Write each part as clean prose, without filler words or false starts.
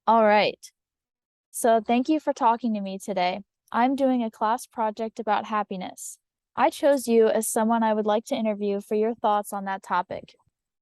All right. So thank you for talking to me today. I'm doing a class project about happiness. I chose you as someone I would like to interview for your thoughts on that topic.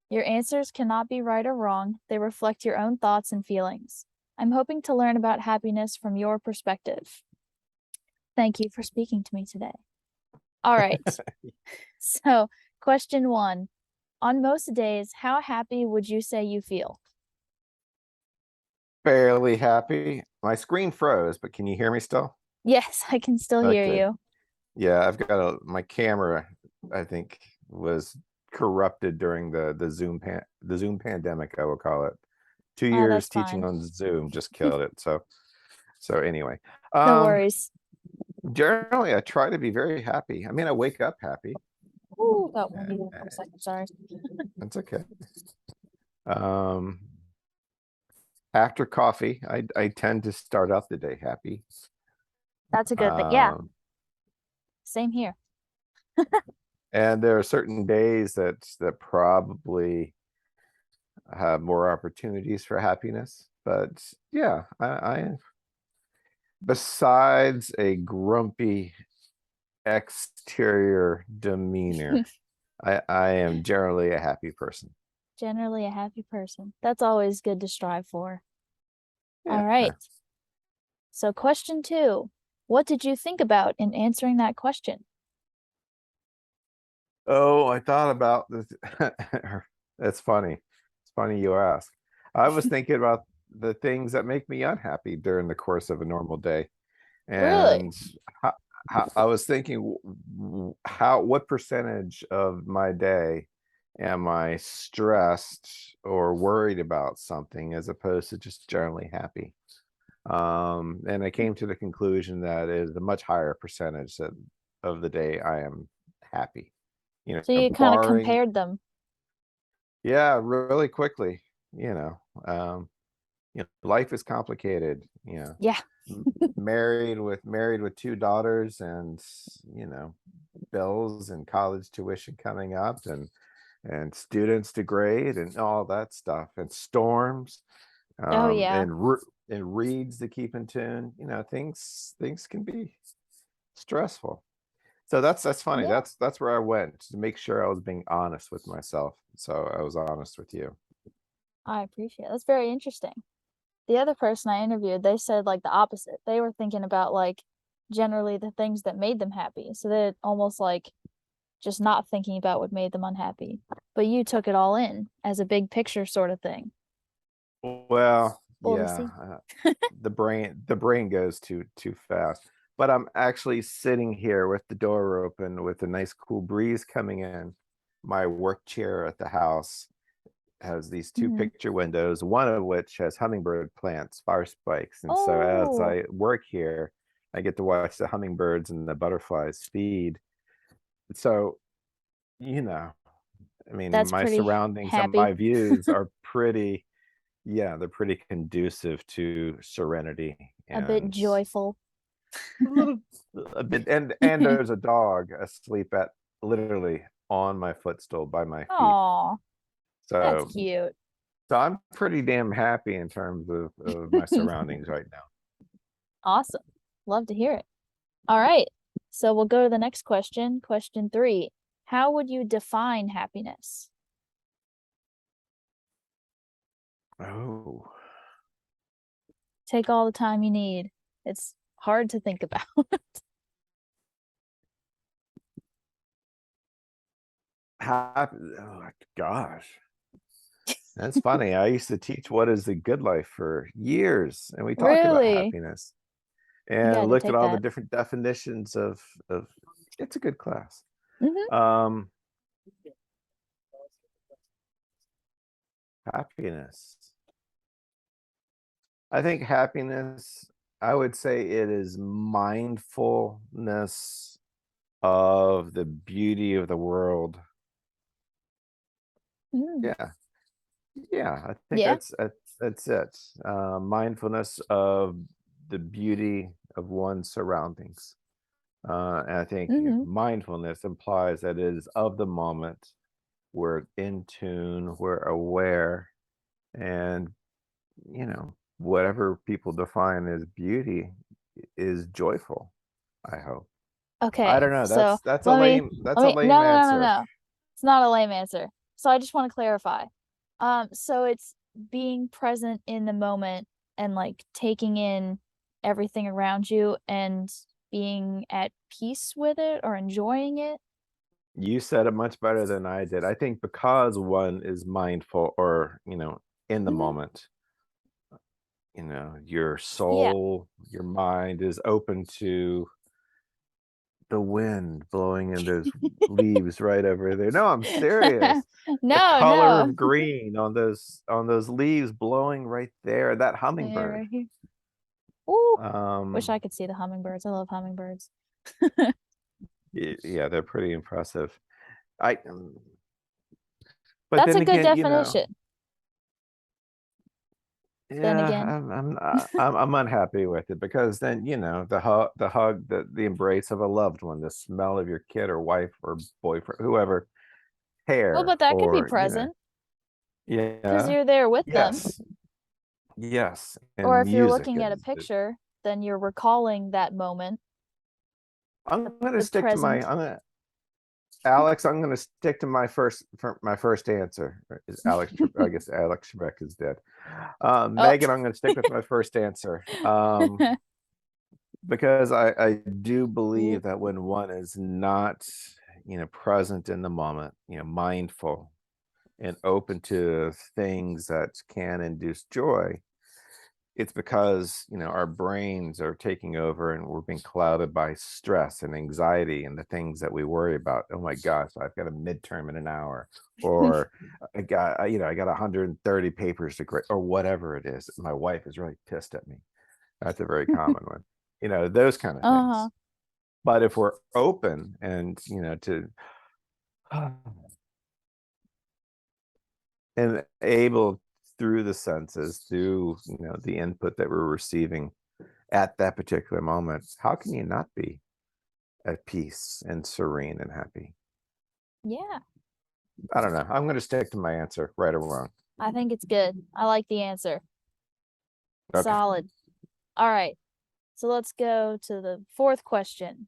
Your answers cannot be right or wrong, they reflect your own thoughts and feelings. I'm hoping to learn about happiness from your perspective. Thank you for speaking to me today. All right. So, question one. On most days, how happy would you say you feel? Fairly happy. My screen froze, but can you hear me still? Yes, I can still hear Okay. you. Yeah, I've got my camera, I think, was corrupted during the Zoom pandemic, I will call it. two Ah, that's years teaching fine. on Zoom just killed it. So anyway. No Um worries. Generally I try to be very happy. I mean, I wake up happy. Ooh, got one Uh, meeting for a second, sorry. That's okay. Um After coffee, I tend to start out the day happy. That's a good thing. Yeah, Um same here. and there are certain days that probably have more opportunities for happiness. But yeah, I besides a grumpy exterior demeanor, I am generally a happy person. Generally a happy person. That's always good to strive for. All right. Yeah. So, question two. What did you think about in answering that question? Oh, I thought about this. That's funny. It's funny you ask. I was thinking about the things that make me unhappy during the course of a normal day. Really? And how, I was thinking, what percentage of my day am I stressed or worried about something as opposed to just generally happy? And I came to the conclusion that it is a much higher percentage of the day I am happy. So you kind of Barring, compared them. yeah, really quickly, you know. Um, Life is complicated, Yeah. married with two daughters, and bills and college tuition coming up, and students to grade and all that stuff, and storms, Oh, yeah. and reads to keep in tune. Things can be stressful. So that's funny. Yeah. That's where I went to make sure I was being honest with myself. So I was honest with you. I appreciate it. That's very interesting. The other person I interviewed, they said like the opposite. They were thinking about like generally the things that made them happy. So they're almost like just not thinking about what made them unhappy. But you took it all in as a big picture sort of thing. Well, Cool to yeah, see. the brain goes too fast. But I'm actually sitting here with the door open with a nice cool breeze coming in. My work chair at the house has these two Hmm. picture windows, one of which has hummingbird plants, fire spikes. And so as Oh, I work here, I get to watch the hummingbirds and the butterflies feed. So, you know, I mean, that's my pretty surroundings and happy. my views are pretty, yeah, they're pretty conducive to serenity A bit and joyful. a little a bit. And there's a dog asleep at literally on my footstool by my feet. Aw, that's So cute. so I'm pretty damn happy in terms of my surroundings right now. Awesome. Love to hear it. All right. So we'll go to the next question. Question three. How would you define happiness? Oh, Take all the time you need. It's hard to think about. happy. Oh my gosh. That's funny. I used to teach what is the good life for years, and we talked about Really? happiness You and gotta looked at take all the that. different definitions of it's a good class. Hmm. Um, Happiness. I think happiness, I would say it is mindfulness of the beauty of the world. Mm. Yeah. Yeah, I think Yeah. that's it. Mindfulness of the beauty of one's surroundings. And I think Hmm. mindfulness implies that it is of the moment. We're in tune, we're aware, and you know, whatever people define as beauty is joyful, I hope. I Okay, don't know. so That's a let me lame that's let a me lame no no no no answer. no. It's not a lame answer. So I just want to clarify. So it's being present in the moment and like taking in everything around you and being at peace with it or enjoying it. You said it much better than I did. I think because one is mindful or, in the Hmm. moment, your Yeah. soul, your mind is open to the wind blowing in those leaves right over there. No, I'm serious. The No, color no. of green on those leaves blowing right there, that Yeah, hummingbird. right here. Ooh, wish Um, I could see the hummingbirds. I love hummingbirds. yeah, they're pretty impressive. I, but That's then a good again, definition. Then yeah, again, I'm unhappy with it because then, the hug, the embrace of a loved one, the smell of your kid or wife or boyfriend, whoever, well, hair but that could be or, present because yeah, you're there with them. yes, yes, Or and if you're music looking at a picture, then you're recalling that moment, I'm gonna the stick to present. Alex, I'm gonna stick to my first answer. Is Alex? I guess Alex Trebek is dead. Oh, Megan, I'm gonna stick with my first answer. Because I do Ooh. believe that when one is not, present in the moment, mindful and open to things that can induce joy, it's because, our brains are taking over and we're being clouded by stress and anxiety and the things that we worry about. Oh my gosh, I've got a midterm in an hour, or I got 130 papers to grade, or whatever it is. My wife is really pissed at me. That's a very common one. Those kind of Uh-huh. things. But if we're open and, to and able through the senses, through, the input that we're receiving at that particular moment, how can you not be at peace and serene and happy? Yeah, I don't know. I'm going to stick to my answer, right or wrong. I think it's good. I like the answer. Okay. Solid. All right. So let's go to the fourth question.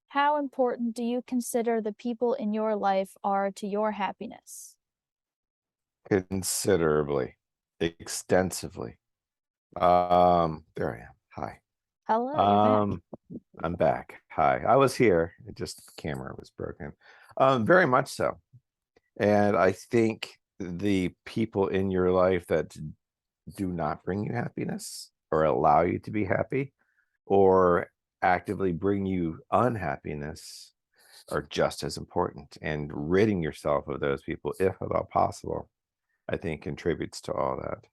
How important do you consider the people in your life are to your happiness? Considerably, extensively. There I am. Hi. Hello, you're back. I'm back. Hi. I was here. It just the camera was broken. Very much so. And I think the people in your life that do not bring you happiness or allow you to be happy or actively bring you unhappiness are just as important. And ridding yourself of those people, if at all possible, I think contributes to all that.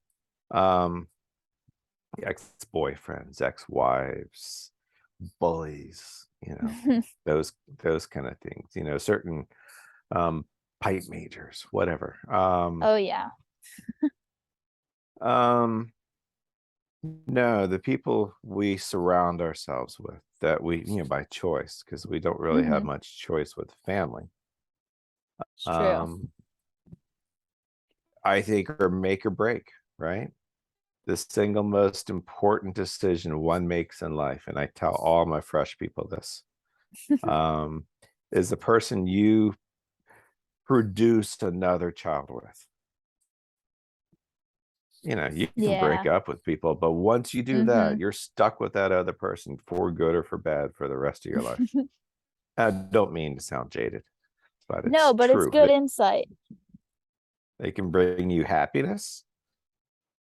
Ex-boyfriends, ex-wives, bullies, those those kind of things, certain um pipe majors, whatever. Oh yeah. Um no, the people we surround ourselves with that we, by choice, because we don't really have Mm-hmm. much choice with family. It's true. Um I think are make or break, right? The single most important decision one makes in life, and I tell all my fresh people this, um, is the person you produce another child with. You can break Yeah. up with people, but once you do Mm-hmm. that, you're stuck with that other person for good or for bad for the rest of your life. I don't mean to sound jaded, but No, it's but it's true. good insight. They can bring you happiness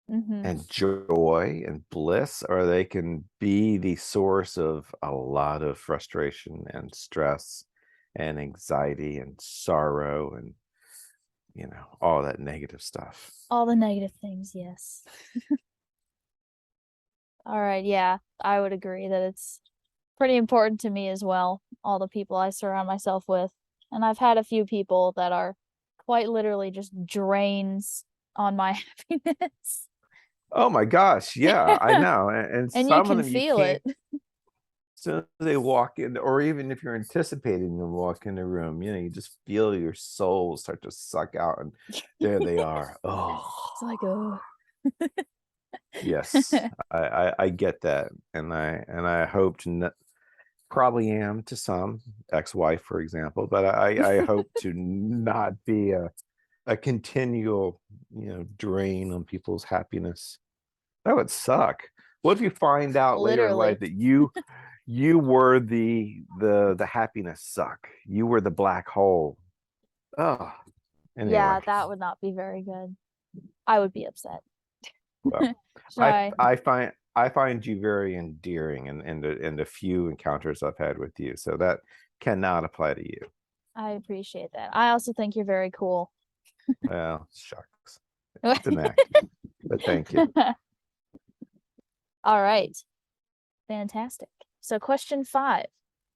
Mm-hmm. and joy and bliss, or they can be the source of a lot of frustration and stress and anxiety and sorrow and, all that negative stuff. All the negative things, yes. All right, yeah, I would agree that it's pretty important to me as well, all the people I surround myself with. And I've had a few people that are quite literally just drains on my happiness. Oh my gosh, yeah, I know. And And you some of can them you feel it. can't, as soon as they walk in, or even if you're anticipating them walk in the room, you just feel your soul start to suck out, and there they are. Oh, It's like, oh. Yes, I get that, and I hope to probably am to some ex-wife, for example, but I hope to not be a continual, drain on people's happiness. That would suck. What if you find out later in life Literally. that you were the happiness suck? You were the black hole. Oh, Yeah, anyway. that would not be very good. I would be upset. Well, Should I? I find you very endearing in the few encounters I've had with you. So that cannot apply to you. I appreciate that. I also think you're very cool. Well, shucks. It's an act, but thank you. All right. Fantastic. So question 5.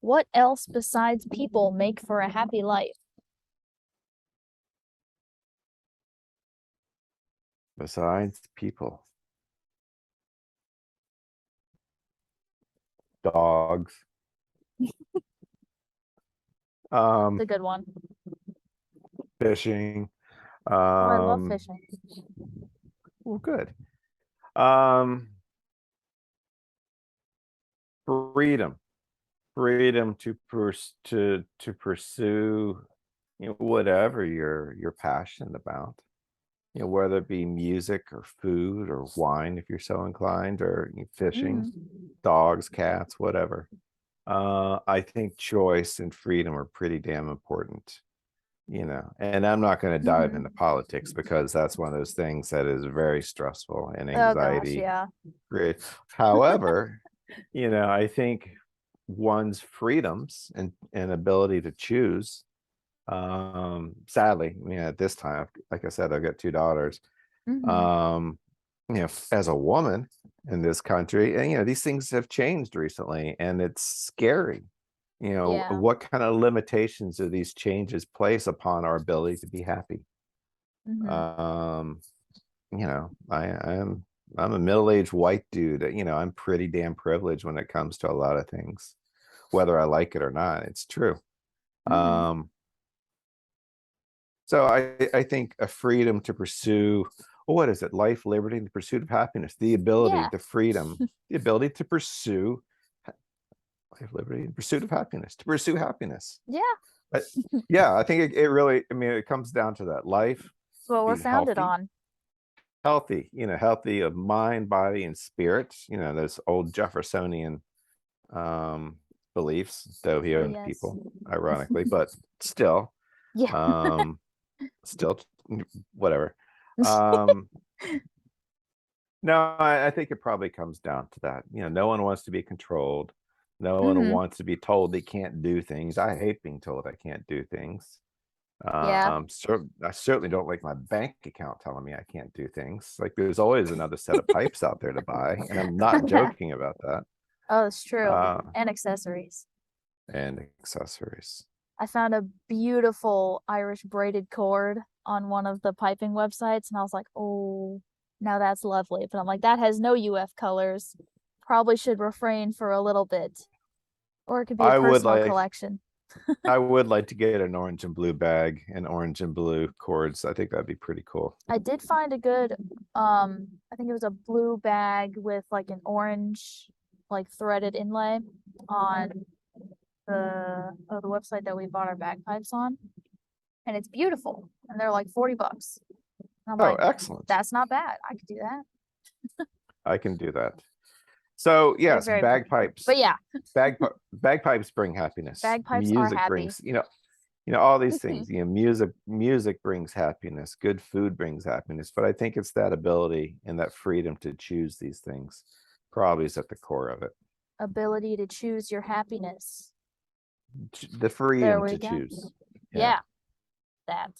What else besides people make for a happy life? Besides people, dogs, It's a good one. fishing, Oh, I love um, fishing. well, good. Um, freedom, freedom to pursue, whatever you're passionate about. Whether it be music or food or wine, if you're so inclined, or fishing, dogs, cats, whatever. I think choice and freedom are pretty damn important, and I'm not going to dive into politics because that's one of those things that is very stressful and Oh gosh, anxiety. yeah. Great. However, I think one's freedoms and ability to choose, sadly, at this time, like I said, I've got two daughters. um as a woman in this country, and these things have changed recently, and it's scary. Yeah. What kind of limitations do these changes place upon our ability to be happy? um I'm a middle-aged white dude. I'm pretty damn privileged when it comes to a lot of things, whether I like it or not. It's true. um So I think a freedom to pursue, what is it? Life, liberty, and the pursuit of happiness. The ability, Yeah. the freedom, the ability to pursue life, liberty, and pursuit of happiness. To pursue happiness. Yeah. But yeah, I think it really, it comes down to that. Life, That's what we're be founded healthy, on. healthy of mind, body, and spirit. Those old Jeffersonian um beliefs, though he owned Yes. people, ironically, but still. Yeah. um Still, whatever. um no, I think it probably comes down to that. No one wants to be controlled. No one wants to be told they can't do things. I hate being told I can't do things. Yeah. I certainly don't like my bank account telling me I can't do things. Like, there's always another set of pipes out there to buy, and I'm not joking about that. Oh, it's true. uh And accessories. and accessories. I found a beautiful Irish braided cord on one of the piping websites, and I was like, oh, now that's lovely. But I'm like, that has no UF colors. Probably should refrain for a little bit. Or it could be a I would personal like collection. I would like to get an orange and blue bag and orange and blue cords. I think that'd be pretty cool. I did find a good, I think it was a blue bag with like an orange, like threaded inlay on the website that we bought our bagpipes on. And it's beautiful. And they're like $40. And I'm Oh, like, excellent. that's not bad. I could do that. I can do that. So They're yes, very pretty. bagpipes. But yeah, Bagpipes bring happiness. bagpipes are Music happy. brings, all these things. Music brings happiness. Good food brings happiness. But I think it's that ability and that freedom to choose these things probably is at the core of it. Ability to choose your happiness. The There freedom we to go. choose. Yeah, that.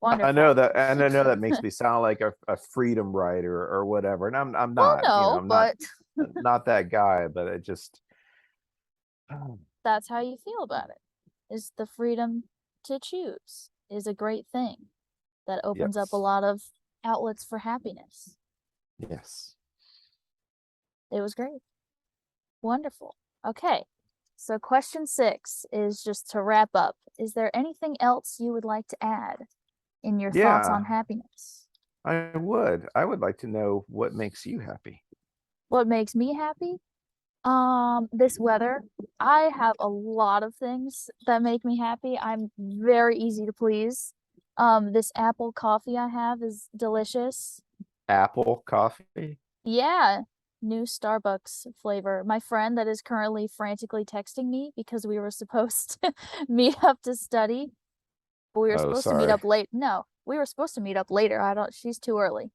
I Wonderful. know that, and I know that makes me sound like a freedom writer or whatever, and I'm Well, not. no, I'm but not that guy. But it just, that's how you feel about it. Is the freedom to choose is a great thing that opens up a yes, lot of outlets for happiness. yes. It was great. Wonderful. Okay. So question 6 is just to wrap up. Is there anything else you would like to add in your thoughts Yeah, on happiness? I would like to know what makes you happy. What makes me happy? This weather. I have a lot of things that make me happy. I'm very easy to please. This apple coffee I have is delicious. Apple coffee? Yeah, new Starbucks flavor. My friend that is currently frantically texting me because we were supposed to meet up to study. But we were Oh, supposed to meet sorry. up late. No, we were supposed to meet up later. I don't, she's too early.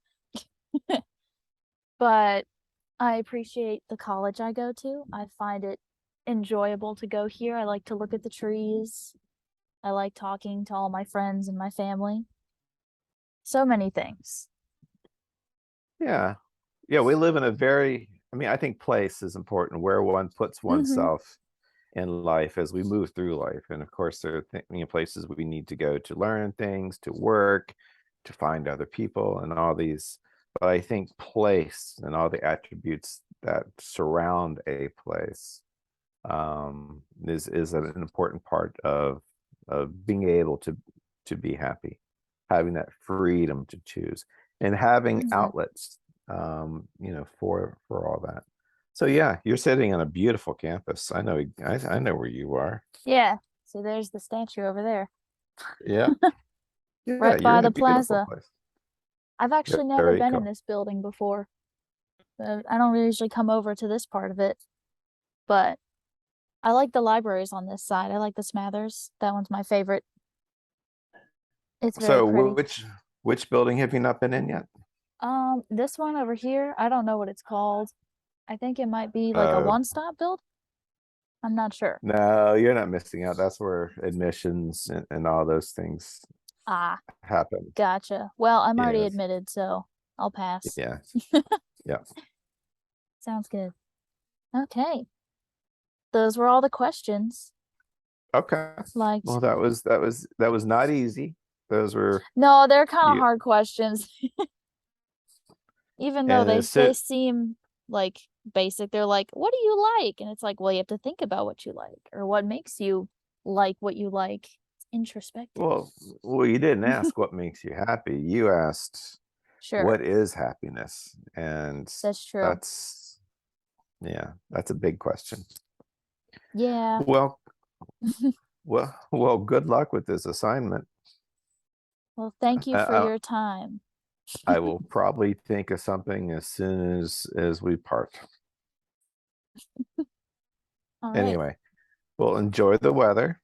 But I appreciate the college I go to. I find it enjoyable to go here. I like to look at the trees. I like talking to all my friends and my family. So many things. Yeah. Yeah, we live in a very, I mean, I think place is important where one puts Hmm. oneself in life as we move through life. And of course, there are places we need to go to learn things, to work, to find other people, and all these. But I think place and all the attributes that surround a place is an important part of being able to be happy, having that freedom to choose, and having Hmm. outlets, for all that. So yeah, you're sitting on a beautiful campus. I know where you are. Yeah. So there's the statue over there, Yeah, yeah, right you're by in a the beautiful plaza. place. I've actually never Very been in cool. this building before. I don't really usually come over to this part of it, but I like the libraries on this side. I like the Smathers. That one's my favorite. It's very So pretty. which building have you not been in yet? This one over here, I don't know what it's called. I think it might be like a Uh, one-stop build. I'm not sure. no, you're not missing out. That's where admissions and all those things Ah, happen. gotcha. Well, I'm already Yes. admitted, so I'll pass. Yeah. Yeah. Sounds good. Okay. Those were all the questions. Okay. Like, Well, that was not easy. Those were no, they're kind of you, hard questions, even though and they seem like basic. They're like, "What do you like?" And it's like, well, you have to think about what you like or what makes you like what you like. It's introspective. well, you didn't ask what makes you happy. You asked Sure, what is happiness, and that's true. that's yeah, that's a big question. Yeah. Well, good luck with this assignment. Well, thank you I, for I your time. I will probably think of something as soon as we part. All right. Anyway, well, enjoy the weather.